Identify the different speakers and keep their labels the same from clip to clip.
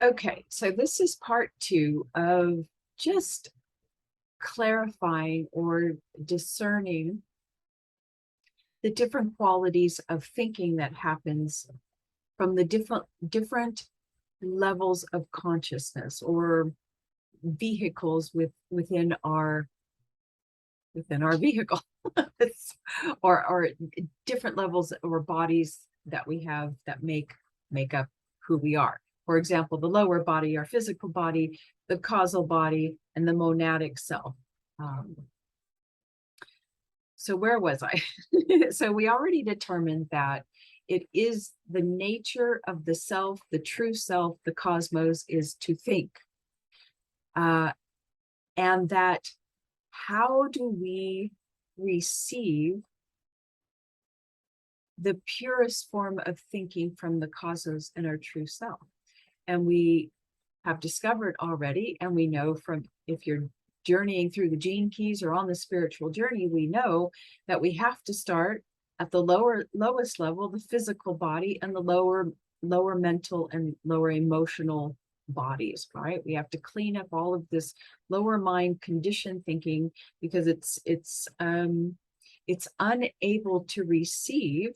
Speaker 1: Okay, so this is part two of just clarifying or discerning the different qualities of thinking that happens from the different levels of consciousness or vehicles within our vehicle or different levels or bodies that we have that make up who we are. For example, the lower body, our physical body, the causal body, and the monadic self. Um, so where was I? So we already determined that it is the nature of the self, the true self, the cosmos is to think. Uh, and that how do we receive the purest form of thinking from the cosmos and our true self? And we have discovered already, and we know from if you're journeying through the gene keys or on the spiritual journey, we know that we have to start at the lowest level, the physical body, and the lower mental and lower emotional bodies, right? We have to clean up all of this lower mind conditioned thinking because it's unable to receive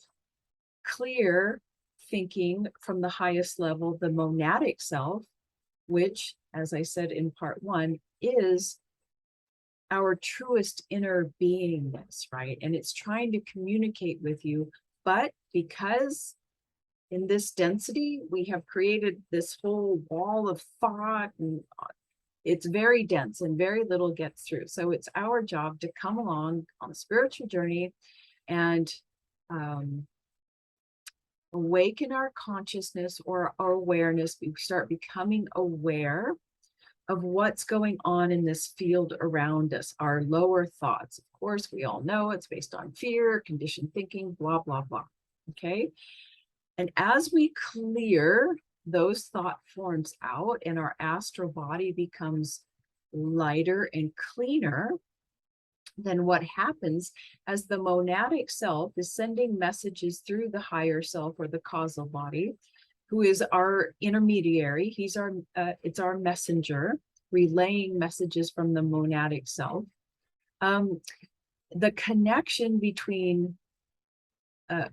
Speaker 1: clear thinking from the highest level, the monadic self, which, as I said in part one, is our truest inner beingness, right? And it's trying to communicate with you. But because in this density, we have created this whole wall of thought, and it's very dense and very little gets through. So it's our job to come along on a spiritual journey and awaken our consciousness or our awareness. We start becoming aware of what's going on in this field around us, our lower thoughts. Of course, we all know it's based on fear, conditioned thinking, blah, blah, blah. Okay. And as we clear those thought forms out and our astral body becomes lighter and cleaner, then what happens as the monadic self is sending messages through the higher self or the causal body, who is our intermediary. It's our messenger relaying messages from the monadic self. The connection between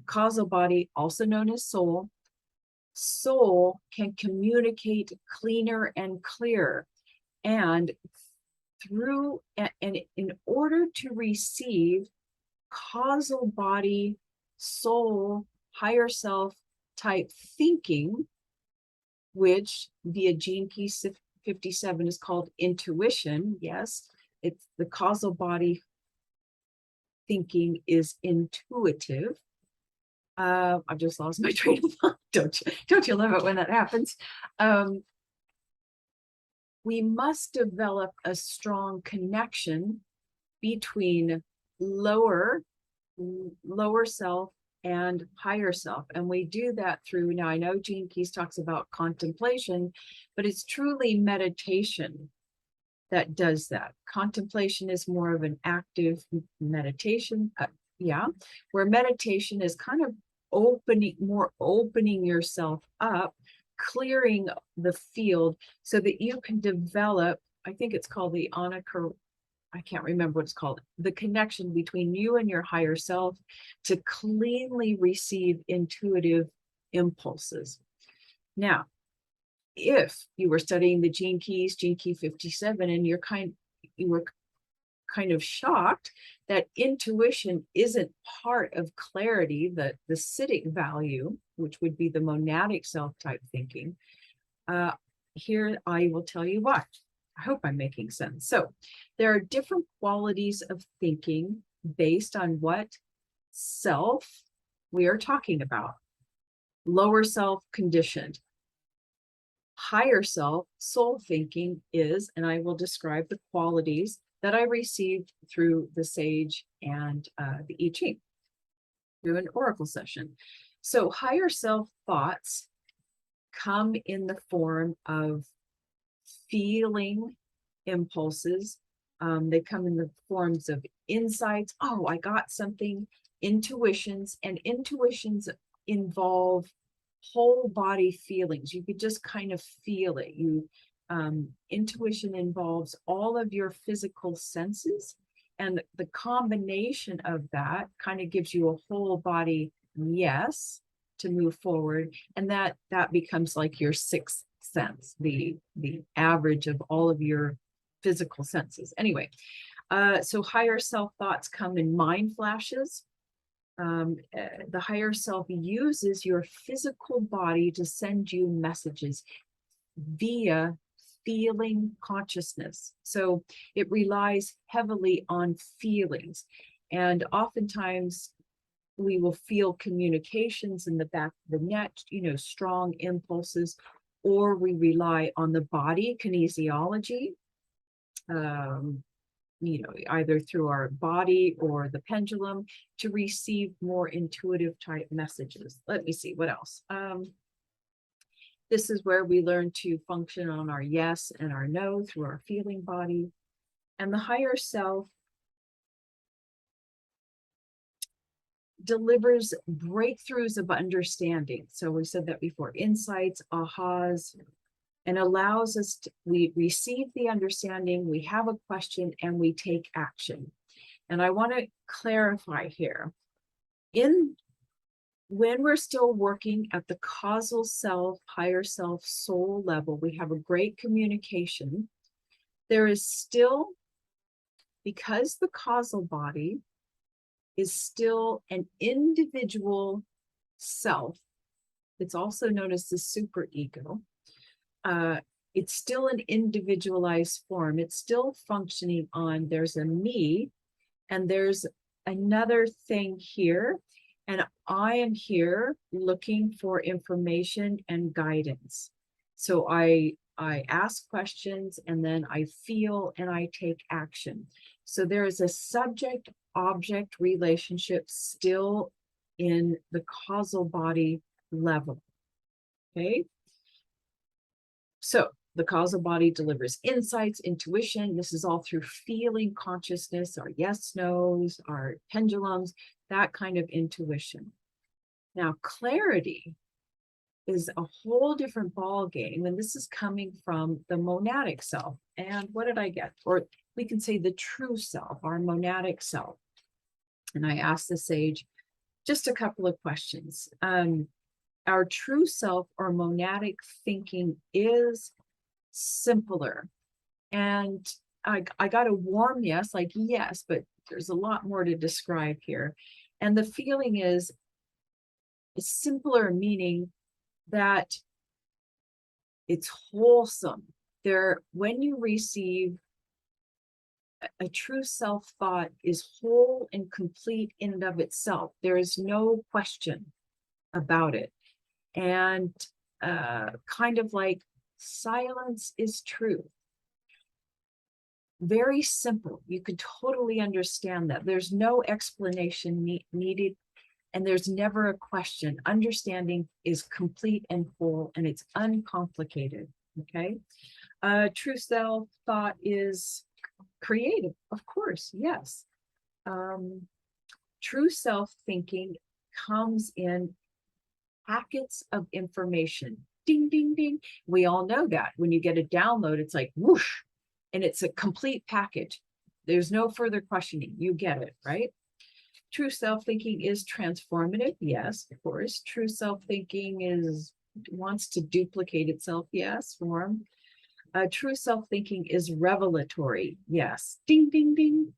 Speaker 1: causal body, also known as soul can communicate cleaner and clearer. And in order to receive causal body, soul, higher self type thinking, which via Gene Key 57 is called intuition. Yes, it's the causal body thinking is intuitive. I've just lost my train of thought. Don't you love it when that happens? We must develop a strong connection between lower self and higher self. And we do that through, now I know Gene Keys talks about contemplation, but it's truly meditation that does that. Contemplation is more of an active meditation, where meditation is kind of opening yourself up, clearing the field so that you can develop, I think it's called the I can't remember what it's called, the connection between you and your higher self to cleanly receive intuitive impulses. Now, if you were studying the Gene Keys, Gene Key 57, and you were kind of shocked that intuition isn't part of clarity, the siddhic value, which would be the monadic self type thinking, here I will tell you why. I hope I'm making sense. So there are different qualities of thinking based on what self we are talking about. Lower self, conditioned. Higher self, soul thinking is, and I will describe the qualities that I received through the Sage and the I Ching, through an oracle session. So higher self thoughts come in the form of feeling impulses. They come in the forms of insights. Oh, I got something. Intuitions, and intuitions involve whole body feelings. You could just kind of feel it. Intuition involves all of your physical senses, and the combination of that kind of gives you a whole body yes to move forward, and that becomes like your sixth sense, the average of all of your physical senses. Anyway, so higher self thoughts come in mind flashes. The higher self uses your physical body to send you messages via feeling consciousness. So it relies heavily on feelings. And oftentimes we will feel communications in the back of the neck, strong impulses, or we rely on the body, kinesiology, either through our body or the pendulum to receive more intuitive type messages. Let me see what else. This is where we learn to function on our yes and our no through our feeling body. And the higher self delivers breakthroughs of understanding. So we said that before, insights, ahas, and allows us to, we receive the understanding, we have a question, and we take action. And I want to clarify here, when we're still working at the causal self, higher self, soul level, we have a great communication. There is still, because the causal body is still an individual self, it's also known as the superego. It's still an individualized form. It's still functioning on, there's a me, and there's another thing here. And I am here looking for information and guidance. So I ask questions, and then I feel and I take action. So there is a subject-object relationship still in the causal body level. Okay. So the causal body delivers insights, intuition. This is all through feeling consciousness, our yes, nos, our pendulums, that kind of intuition. Now, clarity is a whole different ball game, and this is coming from the monadic self. And what did I get? Or we can say the true self, our monadic self. And I asked the sage just a couple of questions. Our true self or monadic thinking is simpler. And I got a warm yes, like yes, but there's a lot more to describe here. And the feeling is simpler, meaning that it's wholesome. When you receive a true self thought is whole and complete in and of itself. There is no question about it. And kind of like silence is truth. Very simple. You could totally understand that. There's no explanation needed, and there's never a question. Understanding is complete and whole, and it's uncomplicated. Okay. True self thought is creative, of course, yes. True self thinking comes in packets of information. Ding, ding, ding. We all know that when you get a download, it's like whoosh, and it's a complete package. There's no further questioning. You get it, right? True self-thinking is transformative. Yes, of course. True self-thinking wants to duplicate itself. Yes, form. True self-thinking is revelatory. Yes. Ding, ding, ding.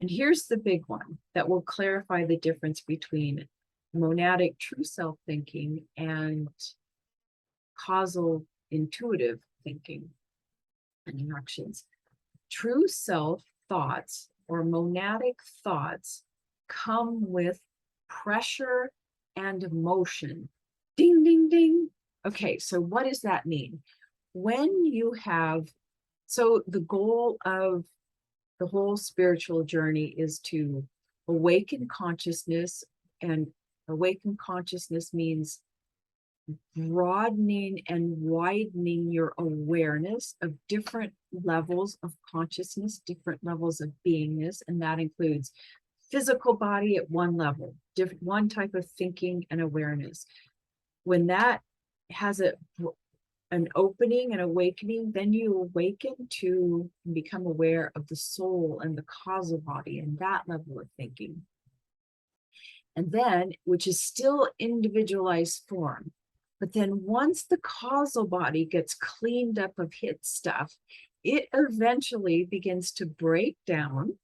Speaker 1: And here's the big one that will clarify the difference between monadic true self-thinking and causal intuitive thinking and actions. True self thoughts or monadic thoughts come with pressure and motion. Ding, ding, ding. Okay, so what does that mean? When you have, so the goal of the whole spiritual journey is to awaken consciousness, and awaken consciousness means broadening and widening your awareness of different levels of consciousness, different levels of beingness, and that includes physical body at one level, one type of thinking and awareness. When that has an opening and awakening, then you awaken to become aware of the soul and the causal body and that level of thinking. And then, which is still individualized form. But then once the causal body gets cleaned up of its stuff, it eventually begins to break down.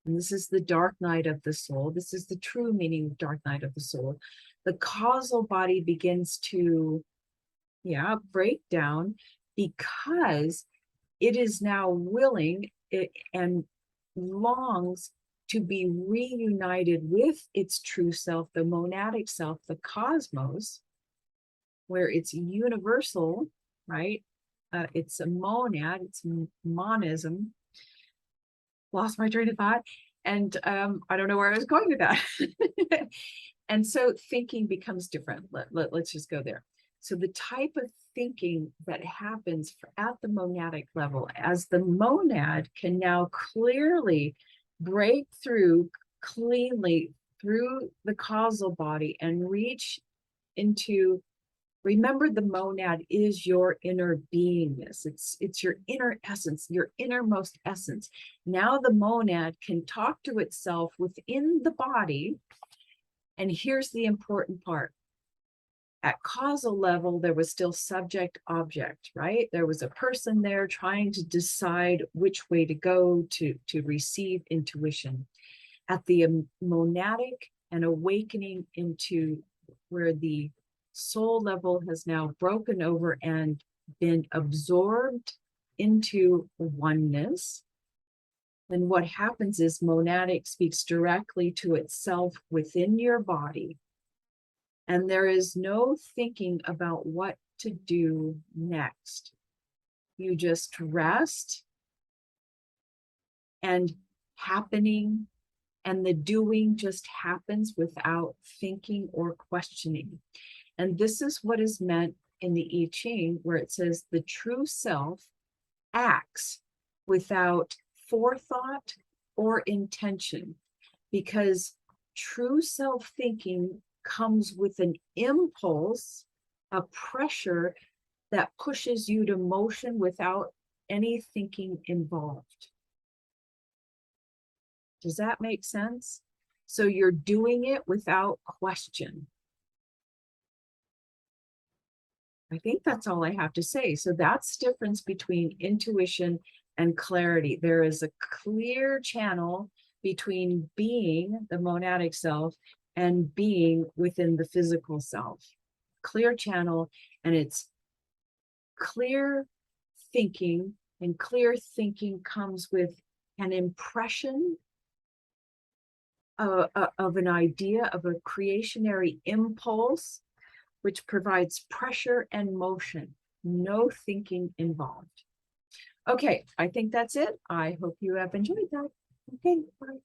Speaker 1: And this is the dark night of the soul. This is the true meaning of dark night of the soul. The causal body begins to, break down because it is now willing and longs to be reunited with its true self, the monadic self, the cosmos, where it's universal, right? It's a monad, it's monism. Lost my train of thought. And I don't know where I was going with that. And so thinking becomes different. Let's just go there. So the type of thinking that happens at the monadic level, as the monad can now clearly break through cleanly through the causal body and reach into, remember, the monad is your inner beingness. It's your inner essence, your innermost essence. Now the monad can talk to itself within the body. And here's the important part. At causal level, there was still subject object, right? There was a person there trying to decide which way to go to receive intuition. At the monadic and awakening into where the soul level has now broken over and been absorbed into oneness, then what happens is monadic speaks directly to itself within your body. And there is no thinking about what to do next. You just rest and happening, and the doing just happens without thinking or questioning. And this is what is meant in the I Ching, where it says the true self acts without forethought or intention, because true self-thinking comes with an impulse, a pressure that pushes you to motion without any thinking involved. Does that make sense? So you're doing it without question. I think that's all I have to say. So that's the difference between intuition and clarity. There is a clear channel between being the monadic self and being within the physical self. Clear channel, and it's clear thinking, and clear thinking comes with an impression of an idea, of a creationary impulse, which provides pressure and motion, no thinking involved. Okay, I think that's it. I hope you have enjoyed that. Okay, bye.